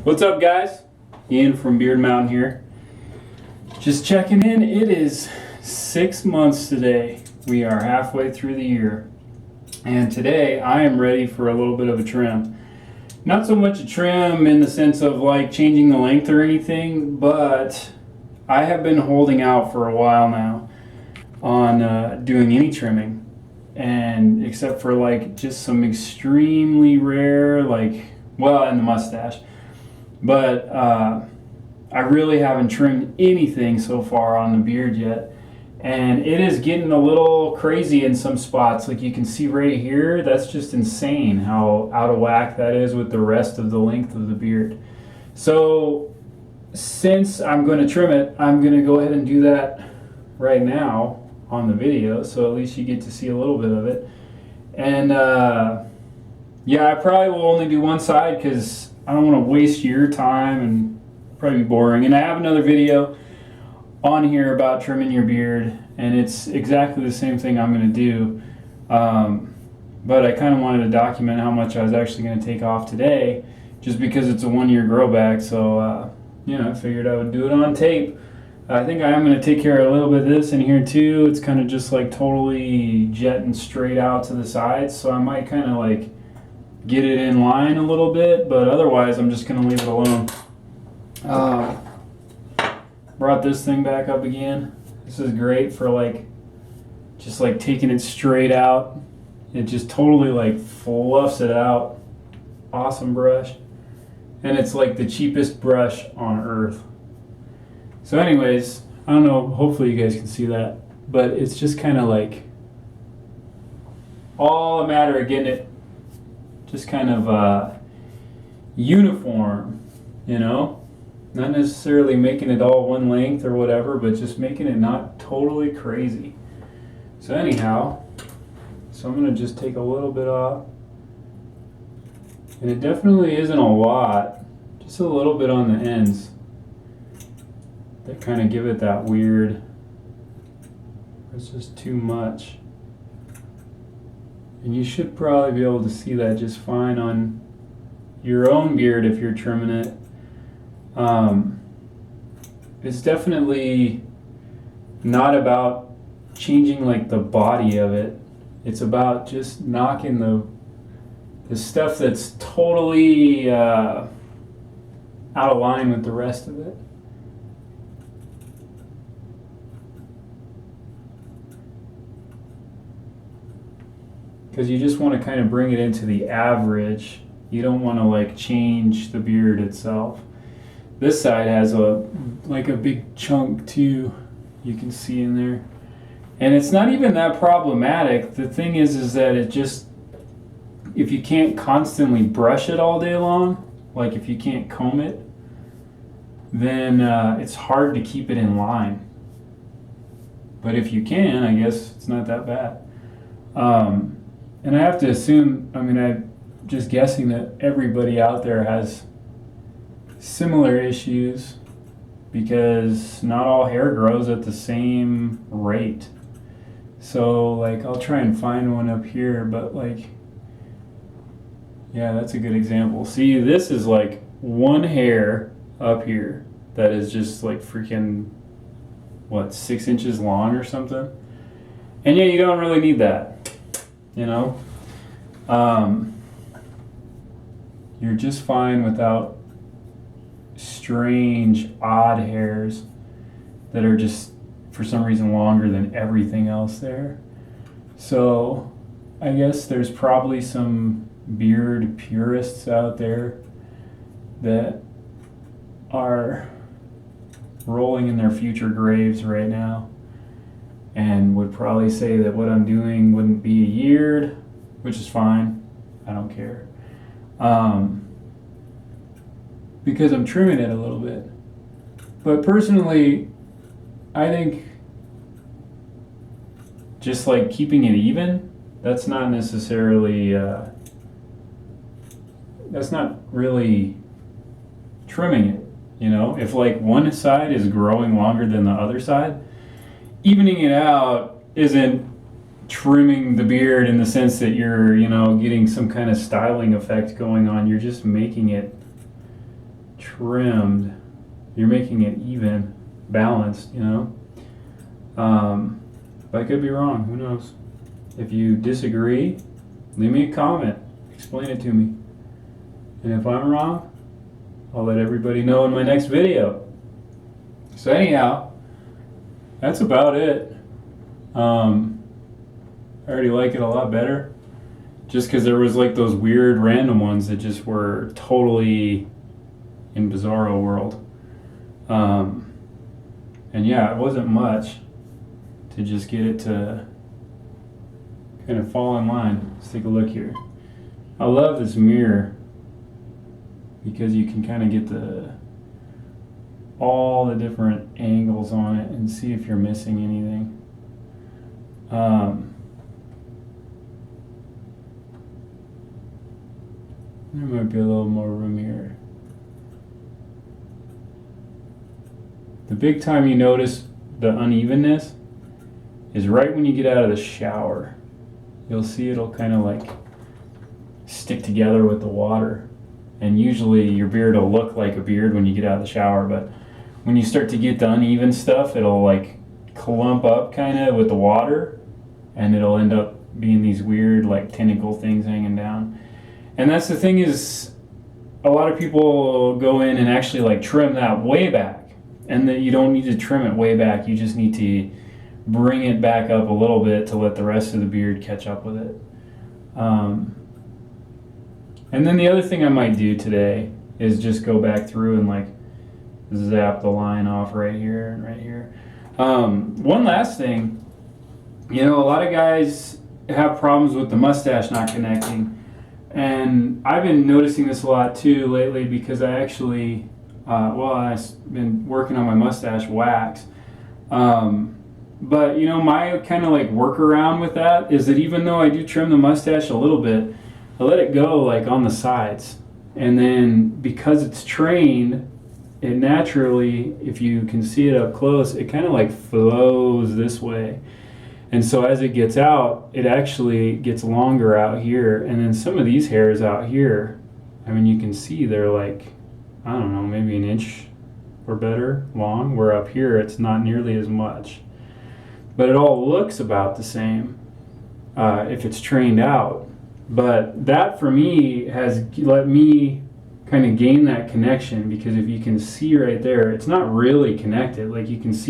What's up, guys? Ian from Beard Mountain here. Just checking in. It is 6 months today. We are halfway through the year. And today I am ready for a little bit of a trim. Not so much a trim in the sense of like changing the length or anything, but I have been holding out for a while now on doing any trimming. And except for like just some extremely rare, and the mustache. But I really haven't trimmed anything so far on the beard yet. And it is getting a little crazy in some spots. Like you can see right here, that's just insane how out of whack that is with the rest of the length of the beard. So since I'm going to trim it, I'm going to go ahead and do that right now on the video. So at least you get to see a little bit of it. And yeah, I probably will only do one side because I don't want to waste your time and probably be boring. And I have another video on here about trimming your beard, and it's exactly the same thing I'm going to do. But I kind of wanted to document how much I was actually going to take off today, just because it's a 1-year grow back. So, I figured I would do it on tape. I think I am going to take care of a little bit of this in here too. It's kind of just like totally jetting straight out to the sides. So I might kind of like get it in line a little bit, but otherwise I'm just going to leave it alone. Brought this thing back up again. This is great for just taking it straight out. It just totally fluffs it out. Awesome brush. And it's like the cheapest brush on earth. So anyways, I don't know, hopefully you guys can see that, but it's just kind of all a matter of getting it just kind of uniform, not necessarily making it all one length or whatever, but just making it not totally crazy. So anyhow, I'm going to just take a little bit off, and it definitely isn't a lot, just a little bit on the ends that kind of give it that weird, it's just too much. And you should probably be able to see that just fine on your own beard if you're trimming it. It's definitely not about changing the body of it. It's about just knocking the stuff that's totally out of line with the rest of it. Because you just want to kind of bring it into the average. You don't want to change the beard itself. This side has a big chunk too, you can see in there. And it's not even that problematic. The thing is that it just, if you can't constantly brush it all day long, if you can't comb it, then it's hard to keep it in line. But if you can, I guess it's not that bad. And I have to assume, I'm just guessing that everybody out there has similar issues because not all hair grows at the same rate. So I'll try and find one up here, but yeah, that's a good example. See, this is one hair up here that is just freaking, 6 inches long or something? And yeah, you don't really need that. You're just fine without strange, odd hairs that are just for some reason longer than everything else there. So I guess there's probably some beard purists out there that are rolling in their future graves right now and would probably say that what I'm doing wouldn't be a year, which is fine. I don't care. Because I'm trimming it a little bit. But personally, I think just keeping it even, that's not necessarily, that's not really trimming it. If one side is growing longer than the other side, evening it out isn't trimming the beard in the sense that you're, getting some kind of styling effect going on. You're just making it trimmed, you're making it even, balanced, you know. But I could be wrong, who knows. If you disagree, leave me a comment, explain it to me. And if I'm wrong, I'll let everybody know in my next video. So anyhow, that's about it. I already like it a lot better. Just because there was like those weird random ones that just were totally in Bizarro world. And yeah, it wasn't much to just get it to kind of fall in line. Let's take a look here. I love this mirror because you can kind of get all the different angles on it and see if you're missing anything. There might be a little more room here. The big time you notice the unevenness is right when you get out of the shower. You'll see it'll kind of like stick together with the water. And usually your beard will look like a beard when you get out of the shower, but when you start to get the uneven stuff, it'll like clump up kind of with the water, and it'll end up being these weird like tentacle things hanging down. And that's the thing, is a lot of people go in and actually like trim that way back, and that you don't need to trim it way back, you just need to bring it back up a little bit to let the rest of the beard catch up with it. And then the other thing I might do today is just go back through and like zap the line off right here and right here. One last thing, you know, a lot of guys have problems with the mustache not connecting, and I've been noticing this a lot too lately because I actually, I've been working on my mustache wax. But you know, my kind of like workaround with that is that even though I do trim the mustache a little bit, I let it go like on the sides, and then because it's trained, it naturally, if you can see it up close, it kind of like flows this way. And so as it gets out, it actually gets longer out here. And then some of these hairs out here, I mean, you can see they're like, I don't know, maybe an inch or better long, where up here it's not nearly as much. But it all looks about the same if it's trained out. But that for me has let me kind of gain that connection, because if you can see right there, it's not really connected. Like you can see